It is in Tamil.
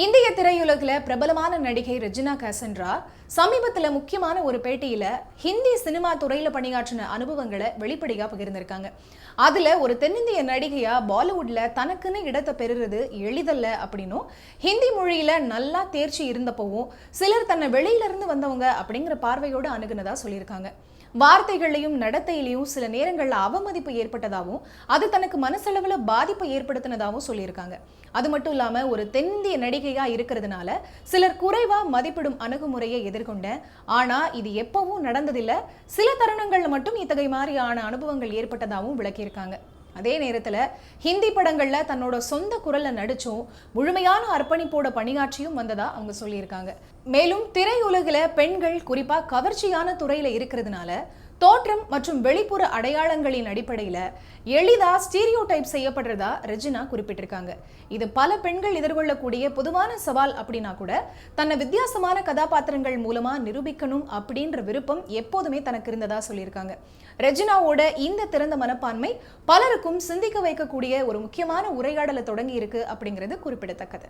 இந்திய திரையுலகில் பிரபலமான நடிகை ரெஜினா கேசன்ட்ரா சமீபத்தில் முக்கியமான ஒரு பேட்டியில ஹிந்தி சினிமா துறையில பணியாற்றின அனுபவங்களை வெளிப்படையா பகிர்ந்திருக்காங்க. அதுல ஒரு தென்னிந்திய நடிகையா பாலிவுட்ல தனக்குன்னு இடத்தை பெறுறது எளிதல்ல அப்படின்னும், ஹிந்தி மொழியில நல்லா தேர்ச்சி இருந்தப்பவும் சிலர் தன்னை வெளியில இருந்து வந்தவங்க அப்படிங்கிற பார்வையோடு அணுகுனதா சொல்லியிருக்காங்க. வார்த்தைகளையும் நடத்தையிலையும் சில நேரங்கள்ல அவமதிப்பு ஏற்பட்டதாகவும் அது தனக்கு மனசளவுல பாதிப்பை ஏற்படுத்தினதாகவும் சொல்லியிருக்காங்க. அது மட்டும் இல்லாம ஒரு தென்னிந்திய நடிகையா இருக்கிறதுனால சிலர் குறைவா மதிப்பிடும் அணுகுமுறையை எதிர்கொண்டேன். ஆனா இது எப்பவும் நடந்ததில்ல, சில தருணங்கள்ல மட்டும் இத்தகைய மாதிரியான அனுபவங்கள் ஏற்பட்டதாகவும் விளக்கியிருக்காங்க. அதே நேரத்துல ஹிந்தி படங்கள்ல தன்னோட சொந்த குரல்ல நடிச்சும் முழுமையான அர்ப்பணிப்போட பணியாற்றியும் வந்ததா அவங்க சொல்லியிருக்காங்க. மேலும் திரையுலகில பெண்கள் குறிப்பா கவர்ச்சியான துறையில இருக்கிறதுனால தோற்றம் மற்றும் வெளிப்புற அடையாளங்களின் அடிப்படையில எளிதா ஸ்டீரியோ டைப் செய்யப்படுறதா ரெஜினா குறிப்பிட்டிருக்காங்க. இது பல பெண்கள் எதிர்கொள்ளக்கூடிய பொதுவான சவால் அப்படின்னா கூட தன்னை வித்தியாசமான கதாபாத்திரங்கள் மூலமா நிரூபிக்கணும் அப்படின்ற விருப்பம் எப்போதுமே தனக்கு இருந்ததா சொல்லியிருக்காங்க. ரெஜினாவோட இந்த திறந்த மனப்பான்மை பலருக்கும் சிந்திக்க வைக்கக்கூடிய ஒரு முக்கியமான உரையாடலை தொடங்கி இருக்கு அப்படிங்கிறது குறிப்பிடத்தக்கது.